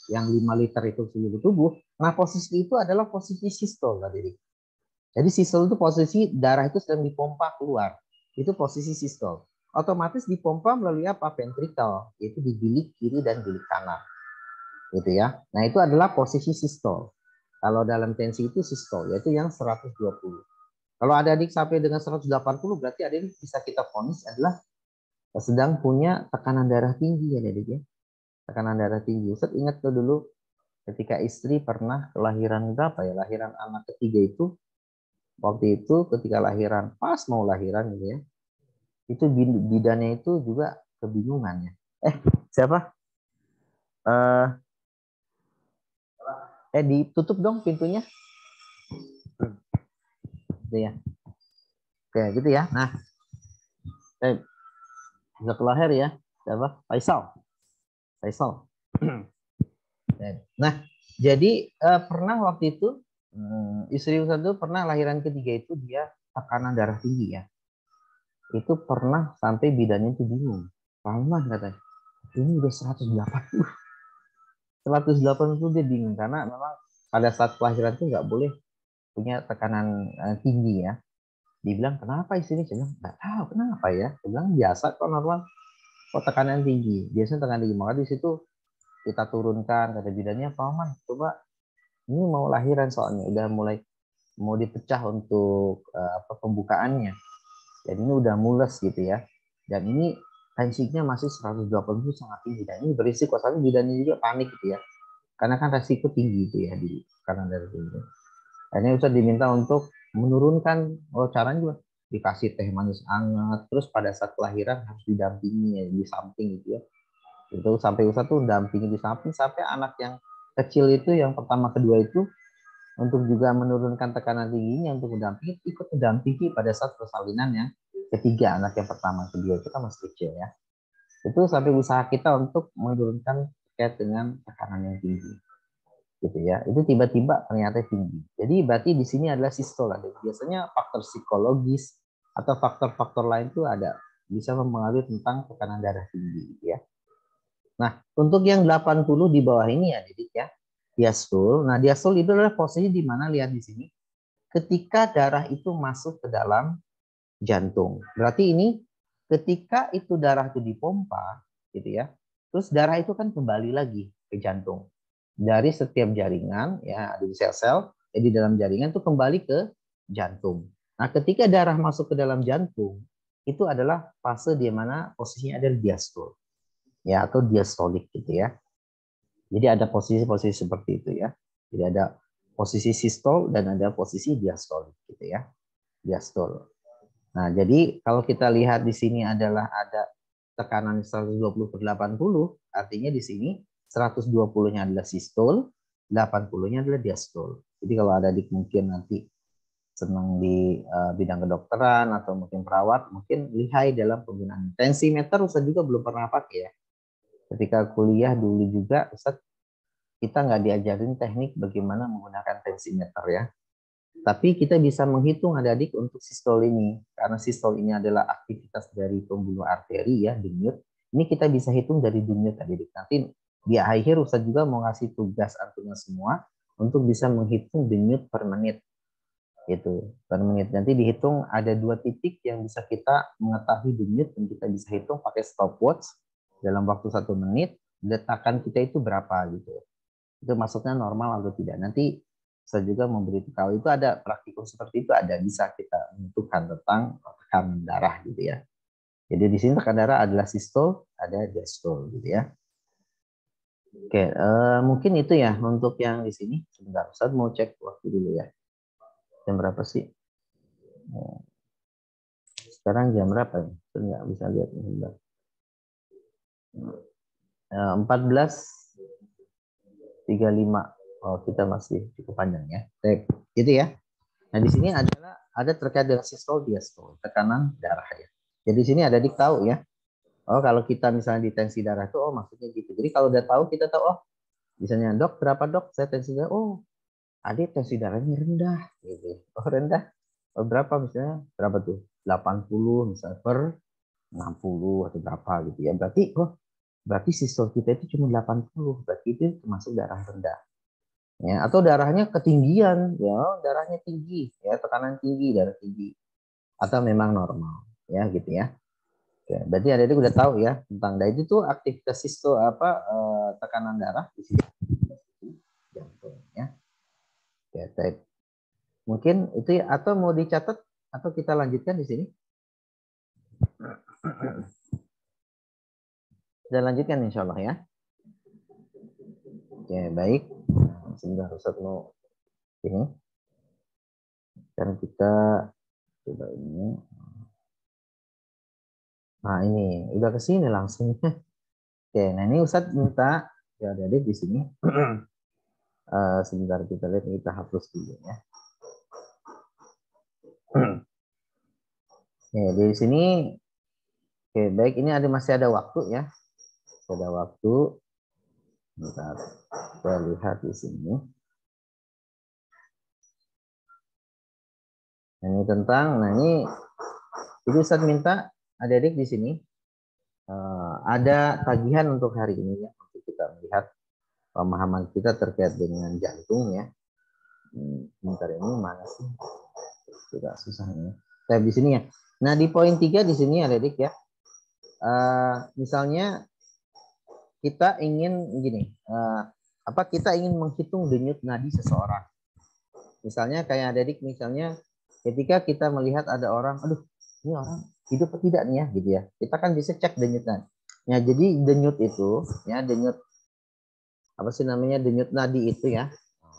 yang 5 liter itu seluruh tubuh, nah posisi itu adalah posisi sistole, adik. Jadi sistole itu posisi darah itu sedang dipompa keluar. Itu posisi sistole. Otomatis dipompa melalui apa? Ventrikel, yaitu di bilik kiri dan bilik kanan. Gitu ya. Nah, itu adalah posisi sistole. Kalau dalam tensi itu sistole, yaitu yang 120. Kalau ada adik sampai dengan 180, berarti adik bisa kita vonis adalah sedang punya tekanan darah tinggi ya, adik ya. Tekanan darah tinggi. Ustaz ingat tuh dulu ketika istri pernah kelahiran berapa ya? Lahiran anak ketiga itu. Waktu itu ketika lahiran, pas mau lahiran gitu ya, itu bidannya itu juga kebingungan ya. Siapa? Ditutup dong pintunya. Gitu ya. Oke, gitu ya. Nah, Jazakallah khair ya. Siapa? Faisal. Nah, jadi pernah waktu itu istri Ustaz itu pernah lahiran ketiga itu dia tekanan darah tinggi ya. Itu pernah sampai bidannya itu bingung. Palman katanya. Ini udah 180. 180 dia bingung karena memang pada saat kelahiran itu nggak boleh punya tekanan tinggi ya. Dibilang kenapa istrinya? Saya bilang nggak tahu kenapa ya. Saya bilang biasa kok normal. Kok tekanan tinggi? Biasanya tekanan tinggi. Maka di situ kita turunkan kata bidannya, Paman coba ini mau lahiran soalnya udah mulai mau dipecah untuk pembukaannya. Dan ini udah mules gitu ya. Dan ini tensinya masih 180 sangat tinggi. Dan ini berisiko soalnya bidannya juga panik gitu ya. Karena kan resiko tinggi itu ya di karena dari itu. Akhirnya Ustaz diminta untuk menurunkan caranya juga dikasih teh manis hangat, terus pada saat kelahiran harus didampingi ya, di samping gitu ya. Itu sampai Ustaz tuh dampingi di samping sampai anak yang kecil itu yang pertama kedua itu untuk juga menurunkan tekanan tingginya untuk mendampingi ikut mendampingi pada saat persalinan yang ketiga anak yang pertama kedua itu kan masih kecil ya. Itu sampai usaha kita untuk menurunkan terkait dengan tekanan yang tinggi gitu ya. Itu tiba-tiba ternyata tinggi. Jadi berarti di sini adalah sistol ada. Biasanya faktor psikologis atau faktor-faktor lain itu ada bisa mempengaruhi tentang tekanan darah tinggi gitu ya. Nah, untuk yang 80 di bawah ini ya Didik ya. Diastol. Nah, diastol itu adalah posisi di mana lihat di sini ketika darah itu masuk ke dalam jantung. Berarti ini ketika itu darah itu dipompa gitu ya. Terus darah itu kan kembali lagi ke jantung. Dari setiap jaringan ya ada di sel-sel di dalam jaringan itu kembali ke jantung. Nah, ketika darah masuk ke dalam jantung itu adalah fase di mana posisinya ada di diastol ya atau diastolik gitu ya. Jadi ada posisi-posisi seperti itu ya. Jadi ada posisi sistol dan ada posisi diastolik gitu ya. Diastol. Nah, jadi kalau kita lihat di sini adalah ada tekanan 120 per 80, artinya di sini 120-nya adalah sistol, 80-nya adalah diastol. Jadi kalau ada di mungkin nanti senang di bidang kedokteran atau mungkin perawat, mungkin lihai dalam penggunaan tensimeter Ustaz juga belum pernah pakai ya. Ketika kuliah dulu juga Ustaz kita nggak diajarin teknik bagaimana menggunakan tensimeter ya. Tapi kita bisa menghitung adik-adik untuk sistol ini. Karena sistol ini adalah aktivitas dari pembuluh arteri ya, denyut. Ini kita bisa hitung dari denyut adik-adik. Nanti di akhir Ustaz juga mau ngasih tugas antumnya semua untuk bisa menghitung denyut per menit. Gitu, per menit. Nanti dihitung ada 2 titik yang bisa kita mengetahui denyut dan kita bisa hitung pakai stopwatch dalam waktu 1 menit. Detakan kita itu berapa gitu. Itu maksudnya normal atau tidak. Nanti saya juga memberitahu itu ada praktikum seperti itu ada bisa kita menentukan tentang tekanan darah gitu ya. Jadi di sini tekanan darah adalah sistol, ada diastol gitu ya. Oke, mungkin itu ya untuk yang di sini. Sebentar, Ustaz mau cek waktu dulu ya. Jam berapa sih? Sekarang jam berapa ya? Saya nggak bisa lihat nih. 14.35. Oh, kita masih cukup panjang ya. Baik, gitu ya. Nah, di sini ada terkait dengan sistol diastol, tekanan darah ya. Jadi di sini ada tahu ya. Oh, kalau kita misalnya di tensi darah itu oh maksudnya gitu. Jadi kalau udah tahu kita tahu oh misalnya dok berapa dok saya tensi darah oh adik tensi darahnya rendah gitu. Oh rendah. Oh, berapa misalnya berapa tuh? 80 misalnya per 60 atau berapa gitu ya. Berarti sistol kita itu cuma 80. Berarti itu termasuk darah rendah. Ya, atau darahnya ketinggian, ya darahnya tinggi, ya tekanan tinggi, darah tinggi, atau memang normal, ya gitu ya. Oke, berarti ada itu udah tahu ya tentang itu tuh aktivitas sistol tekanan darah di sini jantung, ya. Oke, baik. Mungkin itu ya, atau mau dicatat atau kita lanjutkan di sini. Kita lanjutkan insya Allah ya. Oke, baik. Sebentar Ustaz mau ini. Sekarang kita coba ini. Nah ini udah ke sini langsung. Oke, nah ini Ustadz minta ya ada di sini. Sebentar kita lihat kita hapus dulu ya. Nih, di sini Oke, baik. Ini masih ada waktu ya. Ada waktu. Bentar, kita lihat di sini. Ini tentang, nah ini Ustadz minta adik-adik di sini ada tagihan untuk hari ini ya, untuk kita melihat pemahaman kita terkait dengan jantung ya. Bentar, ini mana sih? Tidak susah ini. Saya di sini ya. Nah di poin 3 di sini adik-adik ya. Misalnya kita ingin gini, kita ingin menghitung denyut nadi seseorang. Misalnya kayak adik-adik, misalnya ketika kita melihat ada orang, aduh ini orang hidup atau tidak nih ya, gitu ya. Kita kan bisa cek denyut nadi. Ya, jadi denyut itu, ya denyut apa sih namanya, denyut nadi itu ya.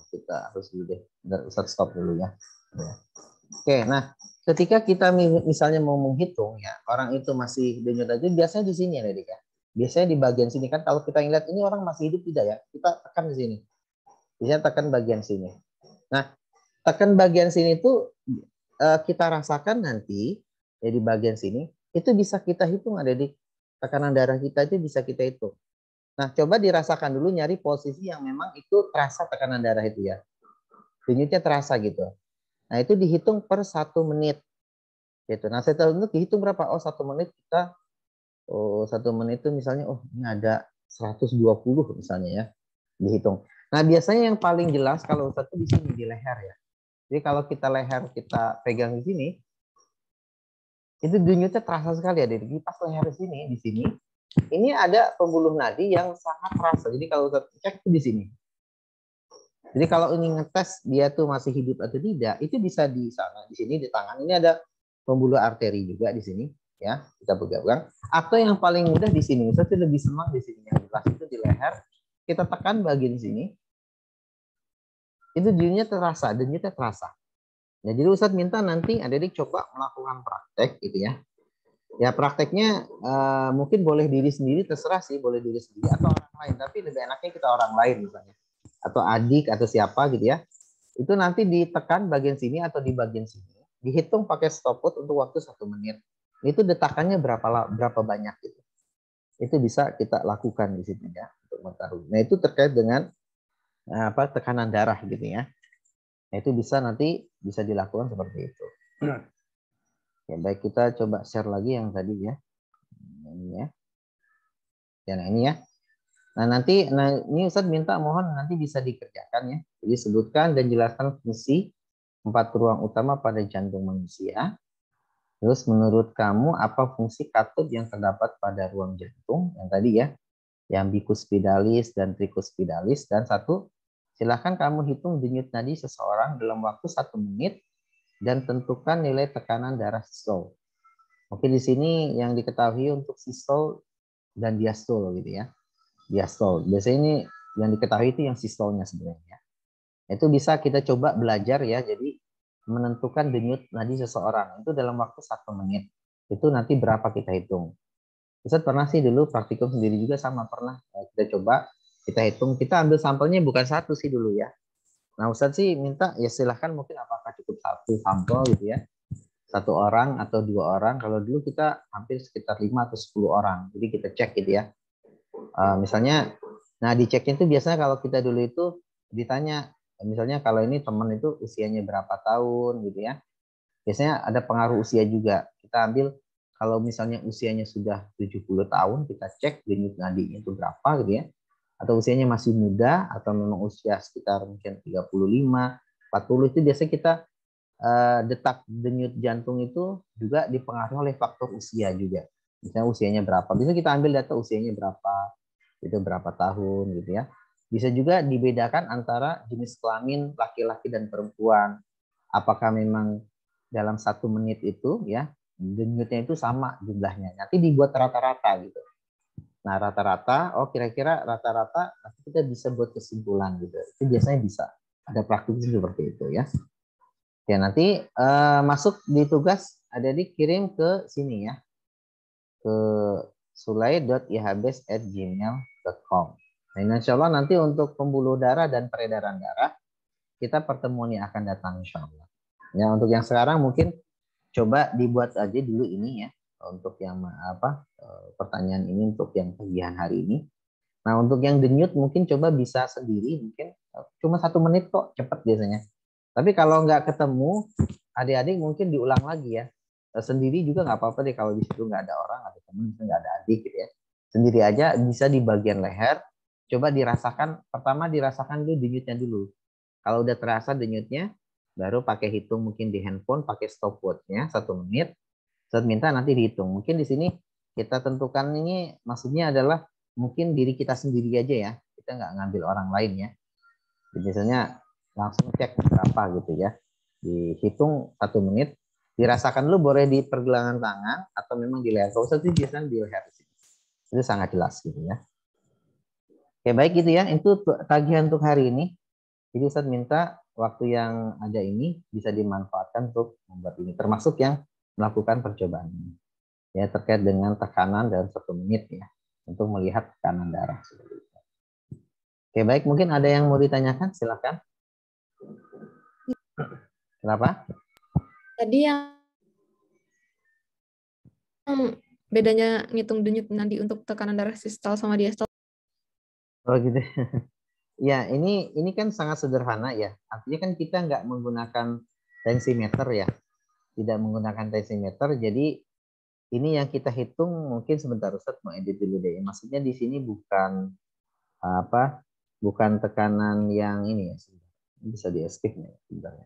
Kita harus dulu deh, Ustaz stop dulu ya. Oke, nah ketika kita misalnya mau menghitung ya, orang itu masih denyut nadi, biasanya di sini ya, adik ya. Biasanya di bagian sini kan, kalau kita lihat ini orang masih hidup tidak ya, kita tekan di sini. Biasanya tekan bagian sini. Nah, tekan bagian sini itu kita rasakan nanti ya di bagian sini itu bisa kita hitung, ada di tekanan darah kita itu bisa kita hitung. Nah, coba dirasakan dulu, nyari posisi yang memang itu terasa tekanan darah itu ya, denyutnya terasa gitu. Nah, itu dihitung per 1 menit gitu. Nah, setelah itu dihitung berapa? Oh, 1 menit kita 1 menit itu misalnya ini ada 120 misalnya ya, dihitung. Nah, biasanya yang paling jelas kalau satu di sini di leher ya. Jadi kalau kita leher kita pegang di sini, itu denyutnya terasa sekali ya. Di pas leher di sini, ini ada pembuluh nadi yang sangat terasa. Jadi kalau kita cek itu di sini. Jadi kalau ini ngetes dia tuh masih hidup atau tidak, itu bisa di sana, di sini di tangan. Ini ada pembuluh arteri juga di sini, ya kita pegang. Atau yang paling mudah di sini, saya lebih senang di sini. Yang jelas itu di leher, kita tekan bagian sini. Itu denyutnya terasa. Ya, jadi Ustadz minta nanti adik-adik coba melakukan praktek gitu ya. Ya prakteknya mungkin boleh diri sendiri, terserah sih, boleh diri sendiri atau orang lain. Tapi lebih enaknya kita orang lain misalnya. Atau adik atau siapa gitu ya. Itu nanti ditekan bagian sini atau di bagian sini. Dihitung pakai stopwatch untuk waktu 1 menit. Itu detakannya berapa banyak gitu. Itu bisa kita lakukan di sini ya untuk mengetahui. Nah itu terkait dengan tekanan darah gitu ya. Nah, itu bisa dilakukan seperti itu. Ya, baik, kita coba share lagi yang tadi ya. Ini ya. Ya, nah ini ya. Nah, ini Ustadz minta mohon nanti bisa dikerjakan ya. Jadi sebutkan dan jelaskan fungsi 4 ruang utama pada jantung manusia. Terus menurut kamu apa fungsi katod yang terdapat pada ruang jantung yang tadi ya. Yang bikuspidalis dan trikuspidalis. Dan 1, silahkan kamu hitung denyut nadi seseorang dalam waktu 1 menit dan tentukan nilai tekanan darah sistol. Oke, di sini yang diketahui untuk sistol dan diastol gitu ya. Diastol. Biasanya ini yang diketahui itu yang sistolnya sebenarnya. Itu bisa kita coba belajar ya. Jadi menentukan denyut nadi seseorang itu dalam waktu 1 menit. Itu nanti berapa kita hitung. Ustadz pernah sih dulu praktikum sendiri juga sama, pernah kita coba, kita hitung, kita ambil sampelnya bukan 1 sih dulu ya. Nah Ustadz sih minta ya silahkan, mungkin apakah cukup 1 sampel gitu ya. 1 orang atau 2 orang. Kalau dulu kita hampir sekitar 5 atau 10 orang. Jadi kita cek gitu ya. Misalnya, nah diceknya itu biasanya kalau kita dulu itu ditanya, misalnya kalau ini teman itu usianya berapa tahun gitu ya. Biasanya ada pengaruh usia juga. Kita ambil kalau misalnya usianya sudah 70 tahun, kita cek denyut nadinya itu berapa gitu ya. Atau usianya masih muda, atau memang usia sekitar mungkin 35, 40, itu biasanya kita detak denyut jantung itu juga dipengaruhi oleh faktor usia juga. Misalnya usianya berapa. Bisa kita ambil data usianya berapa, itu berapa tahun gitu ya. Bisa juga dibedakan antara jenis kelamin laki-laki dan perempuan. Apakah memang dalam 1 menit itu ya denyutnya itu sama jumlahnya. Nanti dibuat rata-rata gitu. Nah rata-rata, kira-kira rata-rata nanti kita bisa buat kesimpulan gitu. Itu biasanya bisa. Ada praktik seperti itu ya. Ya nanti masuk di tugas ada dikirim ke sini ya. Ke sulay.ihbes@gmail.com. Nah, insya Allah nanti untuk pembuluh darah dan peredaran darah kita pertemuan yang akan datang insya Allah. Ya untuk yang sekarang mungkin coba dibuat aja dulu ini ya. untuk yang pertanyaan ini untuk yang tagihan hari ini. Nah, untuk yang denyut mungkin coba bisa sendiri, mungkin cuma 1 menit kok, cepat biasanya. Tapi kalau nggak ketemu, adik-adik mungkin diulang lagi ya. Sendiri juga nggak apa-apa deh kalau di situ nggak ada orang, ada teman, nggak ada adik gitu ya. Sendiri aja bisa di bagian leher. Coba dirasakan, pertama dirasakan dulu denyutnya dulu. Kalau udah terasa denyutnya, baru pakai hitung mungkin di handphone, pakai stopwatch-nya 1 menit. Saat minta nanti dihitung. Mungkin di sini kita tentukan ini maksudnya adalah mungkin diri kita sendiri aja ya. Kita nggak ngambil orang lain ya. Jadi biasanya langsung cek berapa gitu ya. Dihitung 1 menit. Dirasakan dulu boleh di pergelangan tangan atau memang di leher. Kalau usah sih biasanya di leher. Itu sangat jelas gitu ya. Oke baik gitu ya. Itu tagihan untuk hari ini. Jadi Ustaz minta waktu yang ada ini bisa dimanfaatkan untuk membuat ini. Termasuk yang melakukan percobaan ini. Ya terkait dengan tekanan dalam 1 menit ya. Untuk melihat tekanan darah. Oke baik. Mungkin ada yang mau ditanyakan? Silakan. Kenapa? Tadi yang bedanya ngitung denyut nadi untuk tekanan darah sistol sama diastol. Oh gitu. Ya ini kan sangat sederhana ya. Artinya kan kita nggak menggunakan tensimeter ya. Tidak menggunakan tensimeter. Jadi ini yang kita hitung mungkin sebentar Ustaz mau edit dulu deh. Maksudnya di sini bukan bukan tekanan yang ini ya. Bisa di escape nih. Sebentar ya.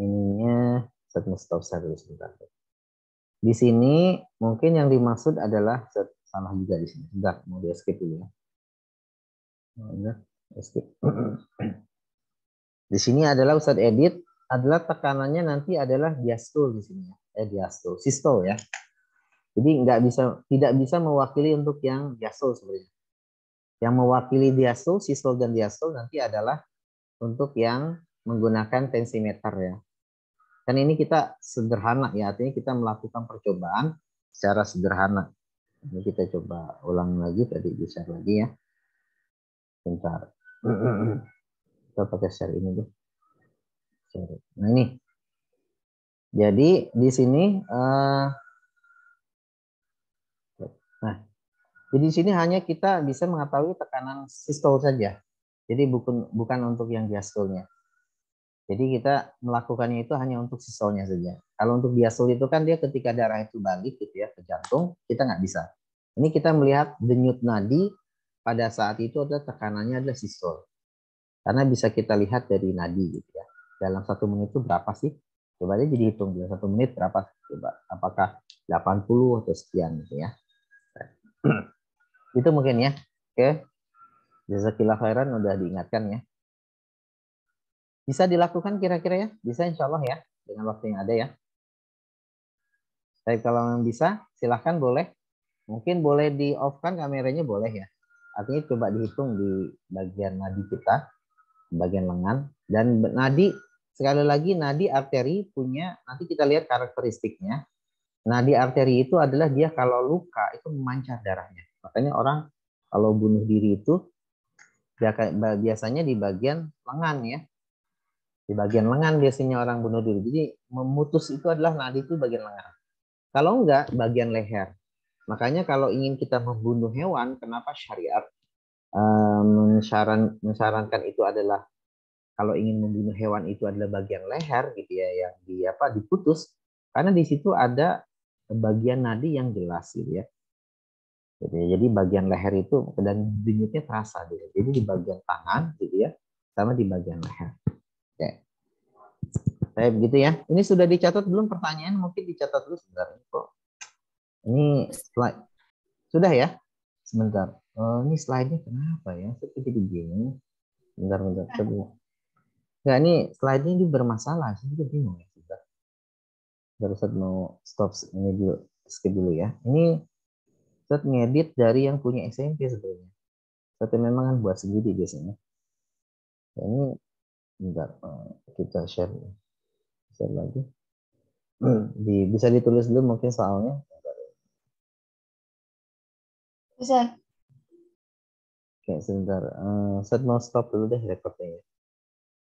Ininya stop dulu sebentar. Di sini mungkin yang dimaksud adalah salah juga di sini. Sebentar mau di escape dulu ya. Escape. Di sini adalah Ustaz edit adalah tekanannya nanti adalah diastol di sini ya. Diastol, sistol ya. Jadi tidak bisa mewakili untuk yang diastol sebenarnya. Yang mewakili diastol, sistol dan diastol nanti adalah untuk yang menggunakan tensimeter ya. Kan ini kita sederhana ya, artinya kita melakukan percobaan secara sederhana. Ini kita coba ulang lagi tadi di-share lagi ya. Bentar. Kita pakai share ini deh. Nah ini. Jadi di sini nah, jadi di sini hanya kita bisa mengetahui tekanan sistol saja. Jadi bukan untuk yang diastolnya. Jadi kita melakukannya itu hanya untuk sistolnya saja. Kalau untuk diastol itu kan dia ketika darah itu balik gitu ya ke jantung, kita nggak bisa. Ini kita melihat denyut nadi pada saat itu adalah tekanannya adalah sistol. Karena bisa kita lihat dari nadi gitu ya. Dalam 1 menit itu berapa sih? Coba aja jadi hitung dalam 1 menit berapa? Coba apakah 80 atau sekian gitu ya. Itu mungkin ya. Oke. Jazakillah khairan udah diingatkan ya. Bisa dilakukan kira-kira ya? Bisa insya Allah ya. Dengan waktu yang ada ya. Baik, kalau yang bisa silahkan boleh. Mungkin boleh di off kan kameranya boleh ya. Artinya coba dihitung di bagian nadi kita. Bagian lengan. Dan nadi, sekali lagi nadi arteri punya, nanti kita lihat karakteristiknya. Nadi arteri itu adalah dia kalau luka itu memancar darahnya. Makanya orang kalau bunuh diri itu biasanya di bagian lengan ya. Di bagian lengan biasanya orang bunuh diri. Jadi memutus itu adalah nadi itu bagian lengan. Kalau enggak, bagian leher. Makanya kalau ingin kita membunuh hewan, kenapa syariat menyarankan itu adalah kalau ingin membunuh hewan itu adalah bagian leher gitu ya yang diputus karena di situ ada bagian nadi yang jelas gitu ya. Jadi bagian leher itu dan denyutnya terasa gitu. Jadi di bagian tangan gitu ya sama di bagian leher. Oke. Saya begitu ya. Ini sudah dicatat belum pertanyaan? Mungkin dicatat dulu sebentar kok. Ini slide. Sudah ya? Sebentar. Oh, ini slide-nya kenapa ya? Saya jadi bingung. Bentar. Enggak, ini slide-nya ini bermasalah. Saya juga bingung ya. Sudah. Baru saya mau stop ini dulu. Skip dulu ya. Ini saya ngedit dari yang punya SMP sebenarnya. Saya memang kan buat sendiri biasanya. Ini bentar. Kita share lagi. Bisa ditulis dulu mungkin soalnya. Bisa. Oke, sebentar. Saya mau stop dulu deh recordnya.